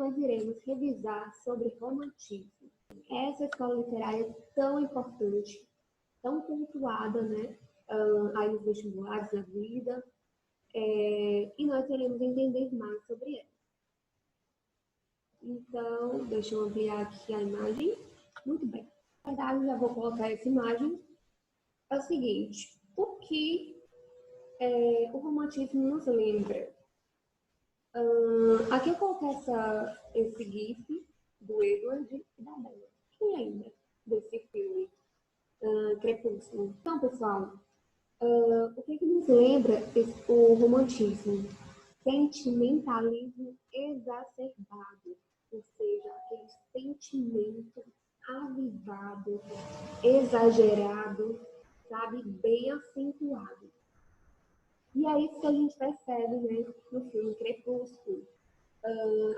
nós iremos revisar sobre romantismo. Essa escola literária tão importante, tão pontuada, né, aí nos vestibulares, na vida, e nós iremos entender mais sobre ela. Então, deixa eu ampliar aqui a imagem. Muito bem. Na verdade, já vou colocar essa imagem. É o seguinte, o que o romantismo nos lembra? Aqui eu coloquei esse GIF do Edward e da Bella. Quem lembra desse filme, Crepúsculo? Então, pessoal, o que nos lembra o romantismo? Sentimentalismo exacerbado, ou seja, aquele sentimento avivado, exagerado, sabe, bem acentuado. E é isso que a gente percebe, né, no filme Crepúsculo.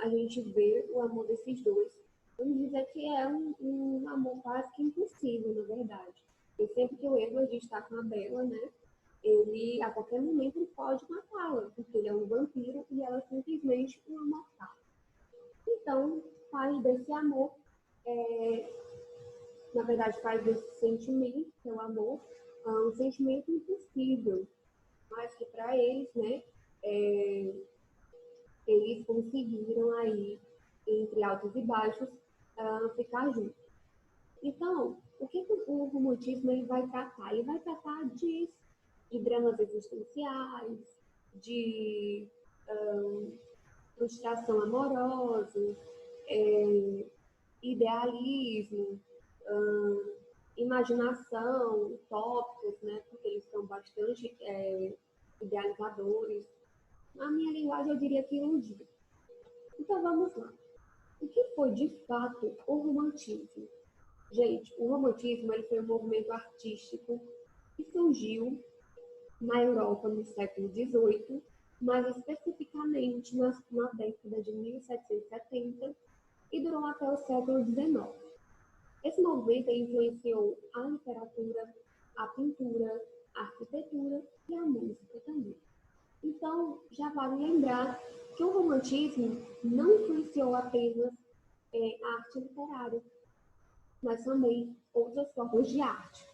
A gente vê o amor desses dois. Vamos dizer que é um amor quase que impossível, na verdade. E sempre que o Edward está com a Bella, né, ele, a qualquer momento, ele pode matá-la, porque ele é um vampiro e ela é simplesmente uma mortal. Então, faz desse amor, na verdade, faz desse sentimento, que é o amor, um sentimento impossível. Mas que para eles, né, eles conseguiram aí, entre altos e baixos, ficar juntos. Então, o que o romantismo ele vai tratar? Ele vai tratar de dramas existenciais, de frustração amorosa, idealismo, imaginação, utópicos, né? Porque eles são bastante idealizadores. Na minha linguagem, eu diria que iludido. Então, vamos lá. O que foi, de fato, o romantismo? Gente, o romantismo ele foi um movimento artístico que surgiu na Europa no século XVIII, mais especificamente na década de 1770 e durou até o século XIX. Esse movimento influenciou a literatura, a pintura, a arquitetura e a música também. Então, já vale lembrar que o romantismo não influenciou apenas a arte literária, mas também outras formas de arte.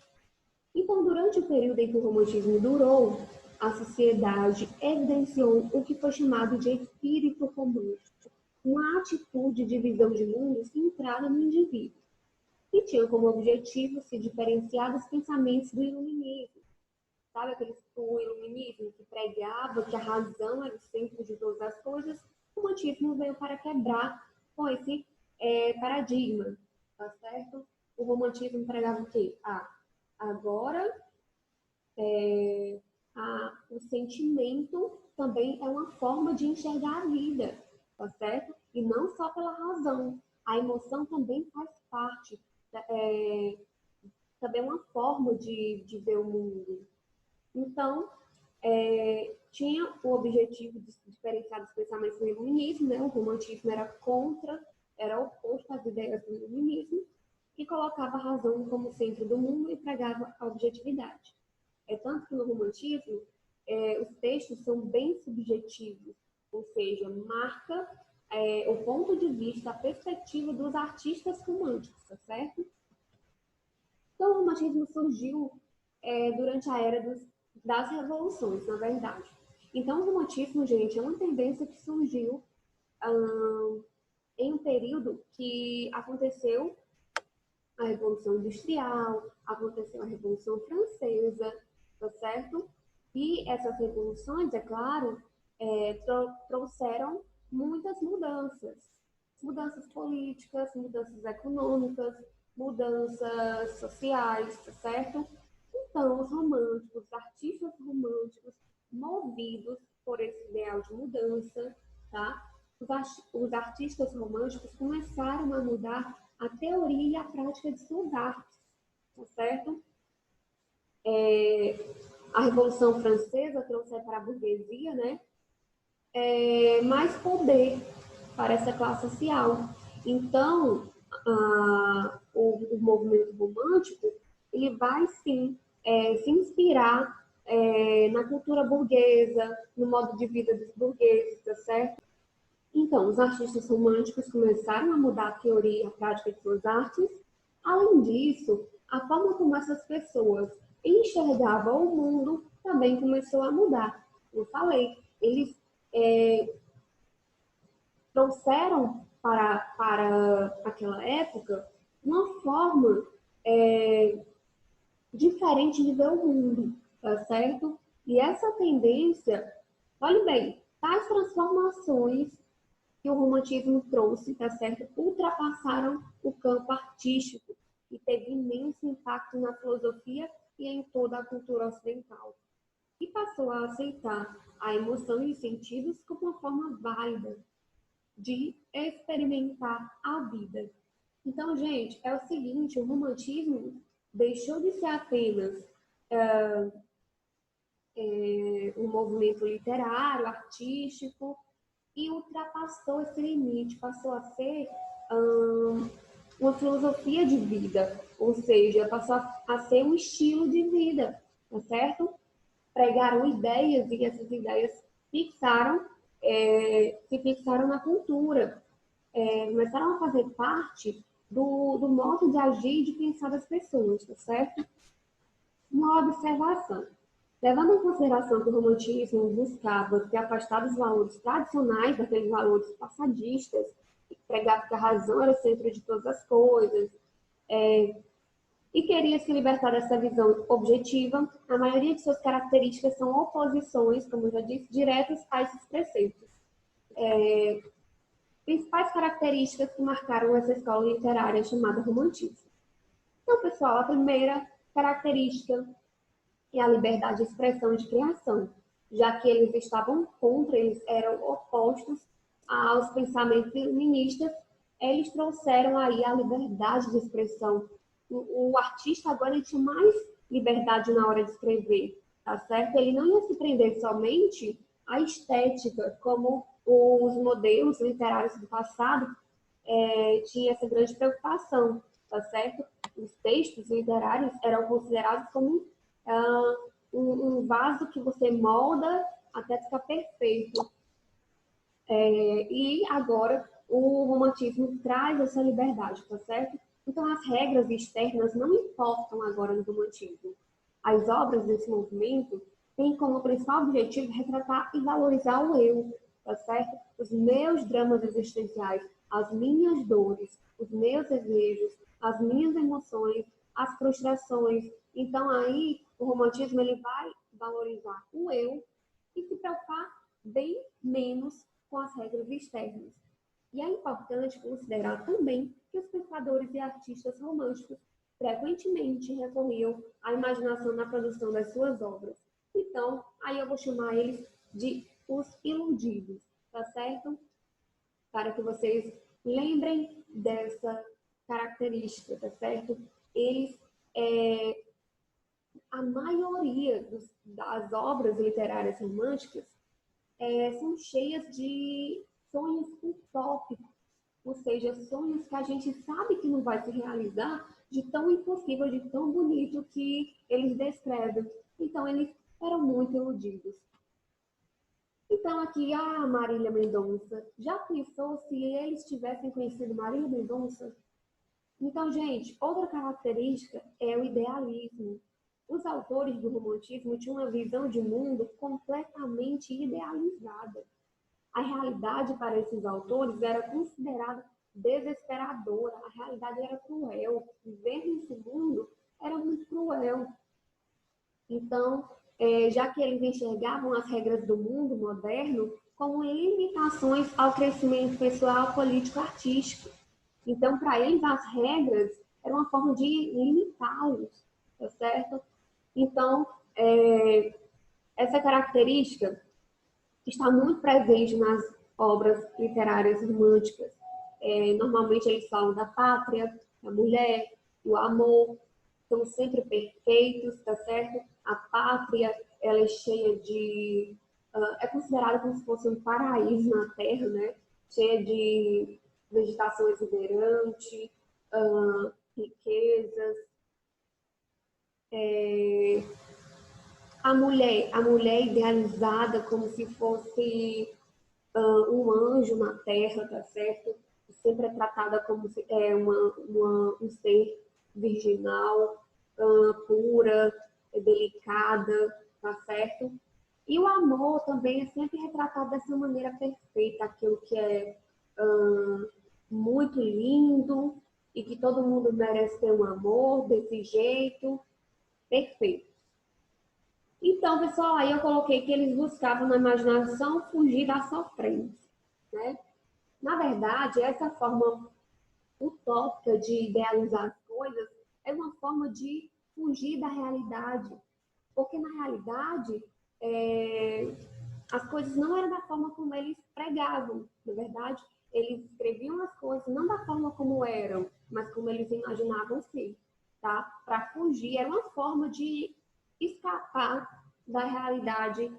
Então, durante o período em que o romantismo durou, a sociedade evidenciou o que foi chamado de espírito romântico, uma atitude de visão de mundo centrada no indivíduo, que tinha como objetivo se diferenciar dos pensamentos do iluminismo. Sabe o iluminismo que pregava que a razão era o centro de todas as coisas? O romantismo veio para quebrar com esse paradigma, tá certo? O romantismo pregava o quê? Agora, o sentimento também é uma forma de enxergar a vida, tá certo? E não só pela razão. A emoção também faz parte, também é uma forma de ver o mundo. Então, tinha o objetivo de se diferenciar dos pensamentos do iluminismo, né? O romantismo era oposto às ideias do iluminismo, que colocava a razão como centro do mundo e pregava a objetividade. É tanto que no romantismo, os textos são bem subjetivos, ou seja, marca o ponto de vista, a perspectiva dos artistas românticos, tá certo? Então, o romantismo surgiu durante a era das revoluções, na verdade. Então, o romantismo, gente, é uma tendência que surgiu em um período que aconteceu a Revolução Industrial, aconteceu a Revolução Francesa, tá certo? E essas revoluções, é claro, trouxeram muitas mudanças. Mudanças políticas, mudanças econômicas, mudanças sociais, tá certo? Então, os românticos, os artistas românticos, movidos por esse ideal de mudança, tá? Os artistas românticos começaram a mudar a teoria e a prática de suas artes, tá certo? A Revolução Francesa trouxe para a burguesia, né, mais poder para essa classe social. Então, o movimento romântico ele vai sim se inspirar na cultura burguesa, no modo de vida dos burgueses, tá certo? Então, os artistas românticos começaram a mudar a teoria e a prática de suas artes. Além disso, a forma como essas pessoas enxergavam o mundo também começou a mudar. Eu falei, eles é, trouxeram para aquela época uma forma diferente de ver o mundo, tá certo? E essa tendência, olhe bem, tais transformações que o romantismo trouxe, tá certo? Ultrapassaram o campo artístico e teve imenso impacto na filosofia e em toda a cultura ocidental. E passou a aceitar a emoção e os sentidos como uma forma válida de experimentar a vida. Então, gente, é o seguinte, o romantismo deixou de ser apenas um movimento literário, artístico, e ultrapassou esse limite, passou a ser uma filosofia de vida, ou seja, passou a ser um estilo de vida, tá certo? Pregaram ideias e essas ideias fixaram, se fixaram na cultura, começaram a fazer parte do modo de agir e de pensar das pessoas, tá certo? Uma observação. Levando em consideração que o romantismo buscava se afastar dos valores tradicionais, daqueles valores passadistas, que pregavam que a razão era o centro de todas as coisas, e queria se libertar dessa visão objetiva, a maioria de suas características são oposições, como eu já disse, diretas a esses preceitos. Principais características que marcaram essa escola literária chamada romantismo. Então, pessoal, a primeira característica é a liberdade de expressão e de criação, já que eles estavam contra, eles eram opostos aos pensamentos iluministas, eles trouxeram aí a liberdade de expressão. O artista agora ele tinha mais liberdade na hora de escrever, tá certo? Ele não ia se prender somente à estética, como os modelos literários do passado tinha essa grande preocupação, tá certo? Os textos literários eram considerados como um vaso que você molda até ficar perfeito. E agora o romantismo traz essa liberdade, tá certo? Então as regras externas não importam agora no romantismo. As obras desse movimento têm como principal objetivo retratar e valorizar o eu, tá certo? Os meus dramas existenciais, as minhas dores, os meus desejos, as minhas emoções, as frustrações. Então aí o romantismo ele vai valorizar o eu e se preocupar bem menos com as regras externas. E é importante considerar também que os pensadores e artistas românticos frequentemente recorriam à imaginação na produção das suas obras. Então, aí eu vou chamar eles de os iludidos, tá certo? Para que vocês lembrem dessa característica, tá certo? Eles, a maioria das obras literárias românticas são cheias de sonhos utópicos, ou seja, sonhos que a gente sabe que não vai se realizar de tão impossível, de tão bonito que eles descrevem. Então, eles eram muito iludidos. Então, aqui, a Marília Mendonça. Já pensou se eles tivessem conhecido Marília Mendonça? Então, gente, outra característica é o idealismo. Os autores do romantismo tinham uma visão de mundo completamente idealizada. A realidade para esses autores era considerada desesperadora, a realidade era cruel. Viver nesse mundo era muito cruel. Então, já que eles enxergavam as regras do mundo moderno como limitações ao crescimento pessoal, político, artístico. Então, para eles, as regras eram uma forma de limitá-los, tá certo? Então, essa característica está muito presente nas obras literárias românticas. Normalmente eles falam da pátria, da mulher, do amor, são sempre perfeitos, tá certo? A pátria, ela é cheia de... é considerada como se fosse um paraíso na Terra, né? Cheia de vegetação exuberante, riquezas. A mulher idealizada como se fosse um anjo na Terra, tá certo? Sempre é tratada como um ser virginal, pura, delicada, tá certo? E o amor também é sempre retratado dessa maneira perfeita, aquilo que é muito lindo e que todo mundo merece ter um amor desse jeito, perfeito. Então, pessoal, aí eu coloquei que eles buscavam na imaginação fugir da sofrência, né? Na verdade, essa forma utópica de idealizar as coisas é uma forma de fugir da realidade. Porque, na realidade, as coisas não eram da forma como eles pregavam, na verdade. Eles escreviam as coisas não da forma como eram, mas como eles imaginavam ser, tá? Para fugir, era uma forma de escapar da realidade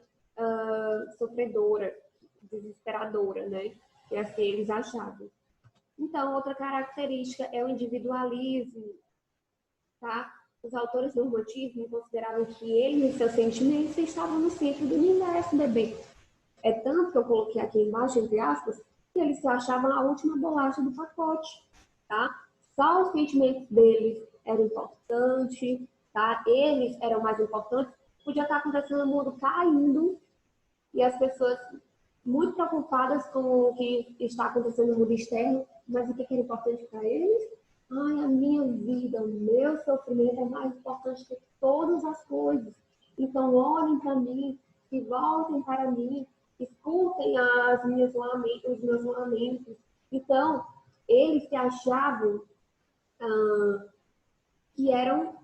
sofredora, desesperadora, né? Que assim eles achavam. Então, outra característica é o individualismo, tá? Os autores do romantismo consideravam que eles e seus sentimentos estavam no centro do universo, bebê. É tanto que eu coloquei aqui embaixo, entre aspas, que eles se achavam a última bolacha do pacote, tá? Só os sentimentos deles eram importantes, tá? Eles eram mais importantes. Podia estar acontecendo o mundo caindo e as pessoas muito preocupadas com o que está acontecendo no mundo externo, mas o que era importante para eles? Ai, a minha vida, o meu sofrimento é mais importante que todas as coisas. Então, olhem para mim, se voltem para mim, escutem os meus lamentos. Então, eles se achavam que eram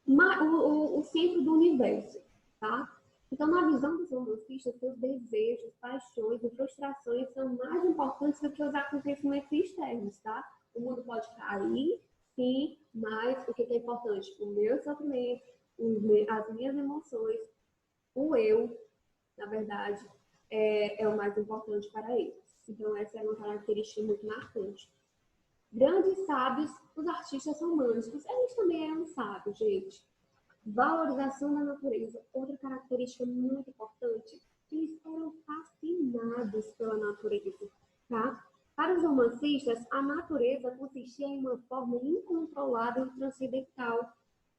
o centro do universo, tá? Então, na visão dos romancistas, seus desejos, paixões e frustrações são mais importantes do que os acontecimentos externos, tá? O mundo pode cair, sim, mas o que é importante? O meu sofrimento, as minhas emoções, o eu, na verdade, é o mais importante para eles. Então, essa é uma característica muito marcante. Grandes sábios, os artistas românticos, eles também eram sábios, gente. Valorização da natureza, outra característica muito importante, eles eram fascinados pela natureza, tá? Para os romancistas, a natureza consistia em uma forma incontrolável e transcendental,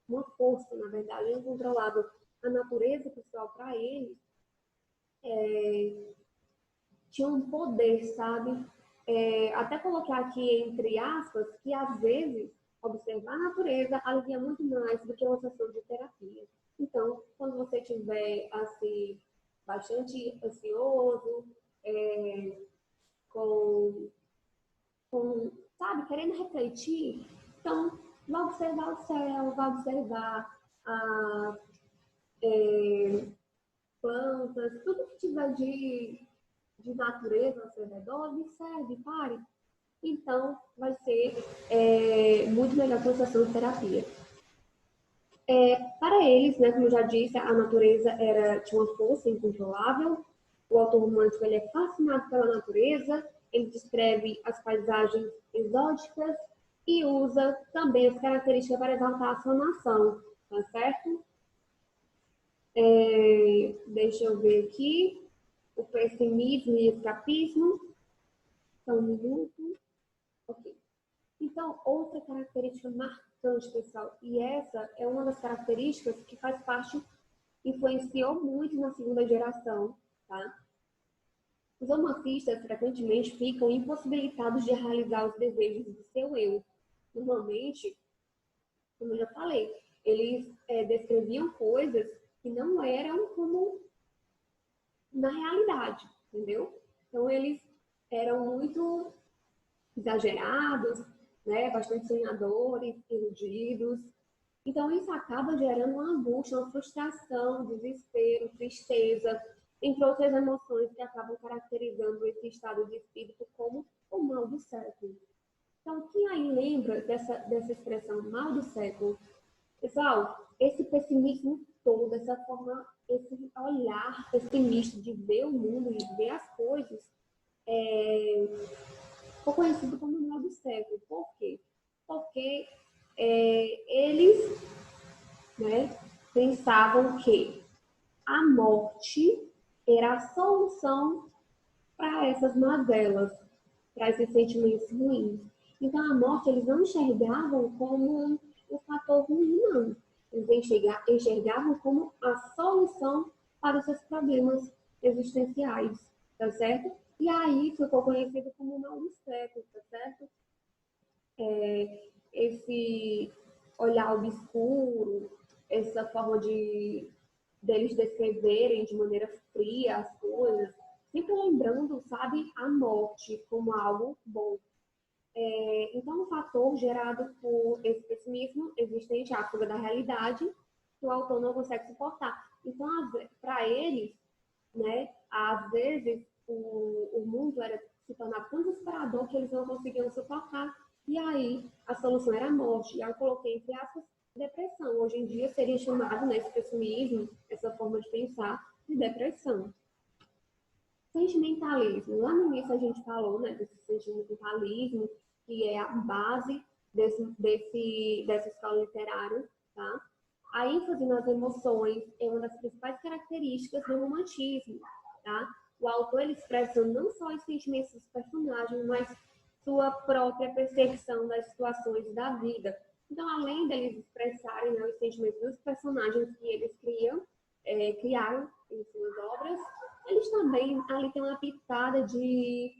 uma força, na verdade, incontrolável. A natureza, pessoal, para eles, tinha um poder, sabe? Até colocar aqui entre aspas que às vezes observar a natureza alivia muito mais do que uma sessão de terapia. Então, quando você estiver assim bastante ansioso, é, com, sabe, querendo refletir, então vá observar o céu, vá observar as plantas, tudo que tiver de natureza ao seu redor, observe, pare. Então, vai ser muito melhor que uma sessão de terapia. Para eles, né, como eu já disse, a natureza tinha uma força incontrolável. O autor romântico ele é fascinado pela natureza, ele descreve as paisagens exóticas e usa também as características para exaltar a sua nação, tá certo? Deixa eu ver aqui. O pessimismo e escapismo. Só um minuto. Ok. Então, outra característica marcante, pessoal, e essa é uma das características que faz parte, influenciou muito na segunda geração, tá? Os romancistas frequentemente ficam impossibilitados de realizar os desejos do seu eu. Normalmente, como eu já falei, eles descreviam coisas que não eram como na realidade, entendeu? Então, eles eram muito exagerados, né? Bastante sonhadores, iludidos. Então, isso acaba gerando uma angústia, uma frustração, desespero, tristeza, entre outras emoções que acabam caracterizando esse estado de espírito como o mal do século. Então, quem aí lembra dessa expressão mal do século? Pessoal, esse pessimismo todo, essa forma, esse olhar pessimista de ver o mundo, de ver as coisas, foi conhecido como mal do século. Por quê? Porque eles, né, pensavam que a morte era a solução para essas mazelas, para esses sentimentos ruins. Então, a morte eles não enxergavam como um fator ruim, não. Eles enxergavam como a solução para os seus problemas existenciais, tá certo? E aí ficou conhecido como o mal do século, tá certo? Esse olhar obscuro, essa forma de deles descreverem de maneira fria as coisas, sempre lembrando, sabe, a morte como algo bom. Então, um fator gerado por esse pessimismo existente, a fuga da realidade, que o autor não consegue suportar. Então, para eles, né, às vezes, o mundo era se tornar tão desesperador que eles não conseguiam suportar. E aí, a solução era a morte. E aí eu coloquei, entre aspas, depressão. Hoje em dia seria chamado, né, esse pessimismo, essa forma de pensar, de depressão. Sentimentalismo. Lá no início a gente falou, né, desse sentimentalismo, que é a base dessa escola literária, tá? A ênfase nas emoções é uma das principais características do romantismo, tá? O autor ele expressa não só os sentimentos dos personagens, mas sua própria percepção das situações da vida. Então, além deles expressarem, né, os sentimentos dos personagens que eles criaram em suas obras, eles também ali tem uma pitada de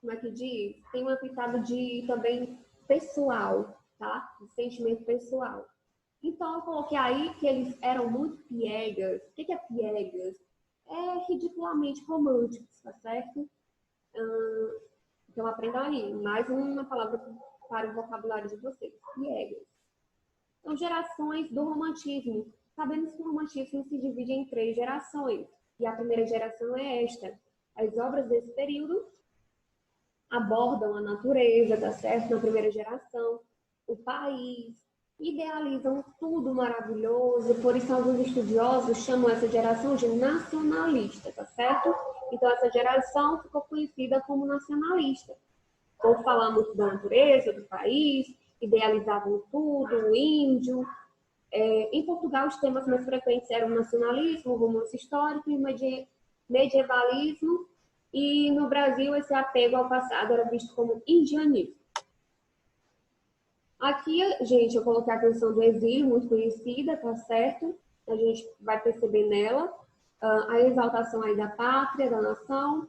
como é que diz? Tem uma pitada de também pessoal, tá? De sentimento pessoal. Então, eu coloquei aí que eles eram muito piegas. O que é piegas? É ridiculamente românticos, tá certo? Então, aprenda aí. Mais uma palavra para o vocabulário de vocês. Piegas. Então, gerações do romantismo. Sabemos que o romantismo se divide em 3 gerações. E a primeira geração é esta. As obras desse período abordam a natureza, tá certo? Na primeira geração, o país, idealizam tudo maravilhoso, por isso alguns estudiosos chamam essa geração de nacionalista, tá certo? Então essa geração ficou conhecida como nacionalista. Por falar muito da natureza, do país, idealizavam tudo, o índio. Em Portugal, os temas mais frequentes eram nacionalismo, romance histórico e medievalismo. E no Brasil, esse apego ao passado era visto como indianismo. Aqui, gente, eu coloquei a questão do exílio, muito conhecida, tá certo? A gente vai perceber nela a exaltação aí da pátria, da nação.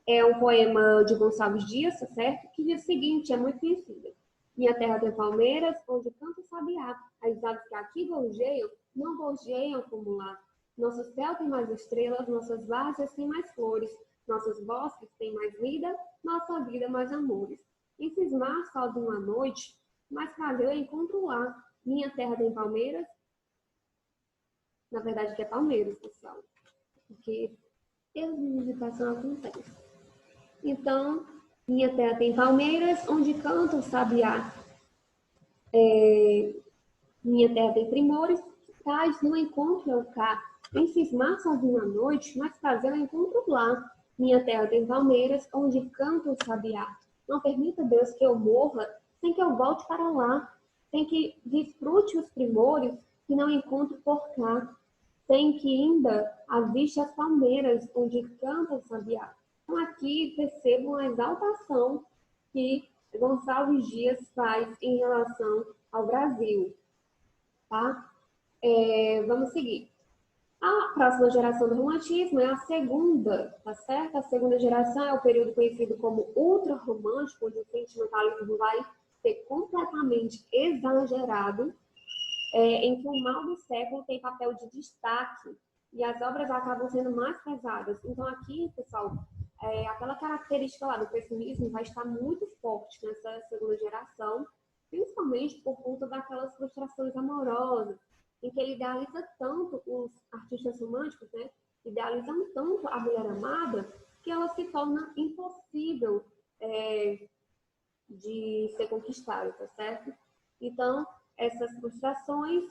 É um poema de Gonçalves Dias, tá certo? Que diz o seguinte, é muito conhecida. Minha terra tem palmeiras, onde canta o sabiá. As aves que aqui gorjeiam, não gorjeiam como lá. Nosso céu tem mais estrelas, nossas várzeas têm mais flores, nossos bosques têm mais vida, nossa vida mais amores. Em cismar sozinho à noite, mas prazer eu encontro lá. Minha terra tem palmeiras, na verdade que é Palmeiras, pessoal, porque erros de digitação acontecem. Então, minha terra tem palmeiras, onde canta o sabiá. Minha terra tem primores, tais no encontro eu cá. Em cismar sozinho à noite, mas prazer eu encontro lá. Minha terra tem palmeiras, onde canta o sabiá. Não permita, Deus, que eu morra sem que eu volte para lá, sem que desfrute os primores que não encontro por cá, sem que ainda aviste as palmeiras, onde canta o sabiá. Então, aqui percebam a exaltação que Gonçalves Dias faz em relação ao Brasil, tá? Vamos seguir. A próxima geração do romantismo é a segunda, tá certo? A segunda geração é o período conhecido como ultrarromântico, onde o sentimentalismo vai ser completamente exagerado, em que o mal do século tem papel de destaque e as obras acabam sendo mais pesadas. Então aqui, pessoal, aquela característica lá do pessimismo vai estar muito forte nessa segunda geração, principalmente por conta daquelas frustrações amorosas, em que ele idealiza tanto os artistas românticos, né? Idealizam tanto a mulher amada, que ela se torna impossível de ser conquistada, tá certo? Então, essas frustrações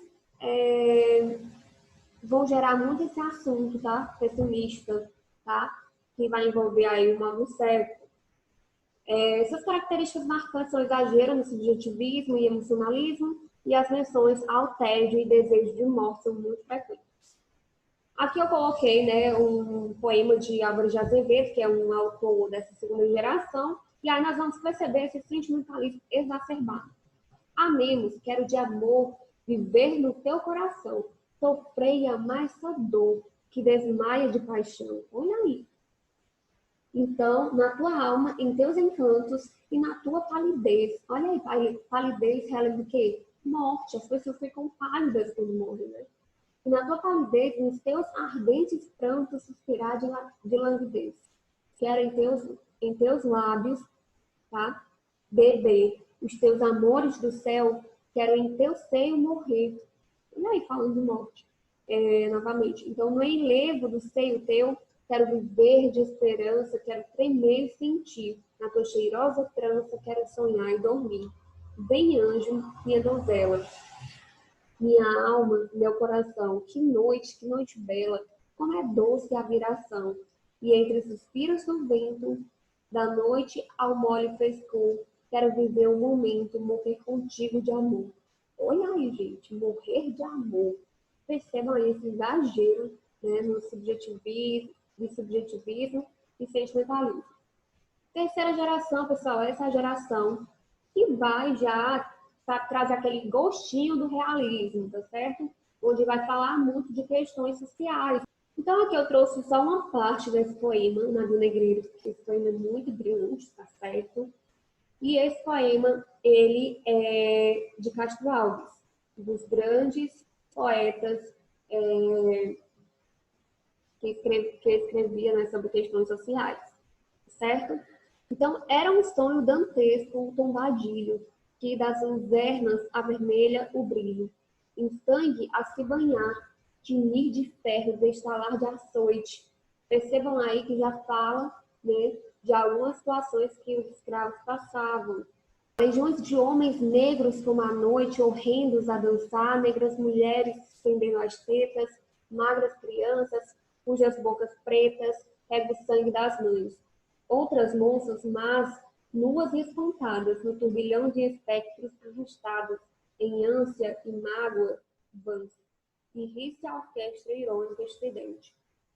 vão gerar muito esse assunto, tá? Pessimista, tá? Que vai envolver aí o mal do século. Essas características marcantes são o exagero no subjetivismo e emocionalismo, e as menções ao tédio e desejo de morte são muito frequentes. Aqui eu coloquei, né, um poema de Álvaro de Azevedo, que é um autor dessa segunda geração, e aí nós vamos perceber esse sentimentalismo exacerbado. Amemos, quero de amor viver no teu coração, sofrei a mais só dor, que desmaia de paixão. Olha aí. Então, na tua alma, em teus encantos e na tua palidez. Olha aí, palidez releva o quê? Morte. As pessoas ficam pálidas quando morrem, né? E na tua palidez, nos teus ardentes prantos, suspirar de languidez. Quero em teus lábios, tá? Beber os teus amores do céu, quero em teu seio morrer. E aí, falando de morte, novamente. Então, no enlevo do seio teu, quero viver de esperança, quero tremer e sentir. Na tua cheirosa trança, quero sonhar e dormir. Vem, anjo, minha donzela, minha alma, meu coração, que noite bela, como é doce a viração. E entre suspiros do vento, da noite ao mole frescor, quero viver um momento, morrer contigo de amor. Olha aí, gente, morrer de amor. Percebam aí esse exagero, né, no subjetivismo e sentimentalismo. Terceira geração, pessoal, essa é a geração que vai já trazer aquele gostinho do realismo, tá certo? Onde vai falar muito de questões sociais. Então aqui eu trouxe só uma parte desse poema, Navio Negreiro, porque esse poema é muito brilhante, tá certo? E esse poema, ele é de Castro Alves, dos grandes poetas que escrevia, né, sobre questões sociais, certo? Então, era um sonho dantesco, um tombadilho, que das lanternas avermelha o brilho, em sangue a se banhar, tinir de ferro, destalar de açoite. Percebam aí que já fala, né, de algumas situações que os escravos passavam. Legiões de homens negros como a noite, horrendos a dançar, negras mulheres estendendo as tetas, magras crianças, cujas bocas pretas regam o sangue das mães. Outras moças, mas nuas e espantadas, no turbilhão de espectros ajustados, em ânsia e mágoa vãs. E ri-se a orquestra irônica e estridente.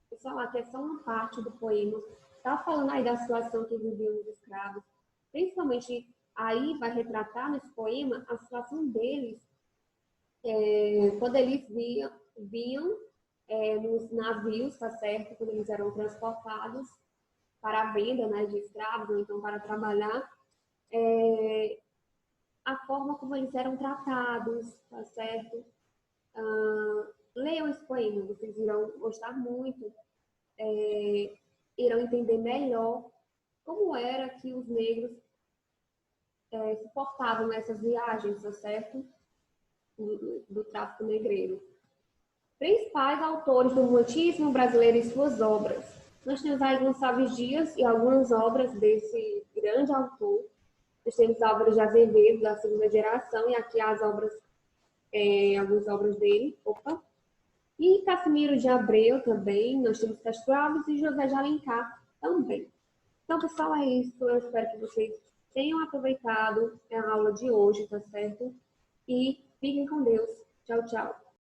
Pessoal, aqui é só uma parte do poema. Está falando aí da situação que viviam os escravos. Principalmente aí vai retratar nesse poema a situação deles quando eles vinham nos navios, tá certo? Quando eles eram transportados para a venda, né, de escravos, ou então para trabalhar, a forma como eles eram tratados, tá certo? Leiam esse poema, vocês irão gostar muito, irão entender melhor como era que os negros se portavam nessas viagens, tá certo? Do tráfico negreiro. Principais autores do romantismo brasileiro e suas obras. Nós temos aí Gonçalves Dias e algumas obras desse grande autor. Nós temos Álvaro de Azevedo, da segunda geração, e aqui as obras, algumas obras dele. Opa! E Cassimiro de Abreu também. Nós temos Castro Alves e José de Alencar também. Então, pessoal, é isso. Eu espero que vocês tenham aproveitado a aula de hoje, tá certo? E fiquem com Deus. Tchau, tchau.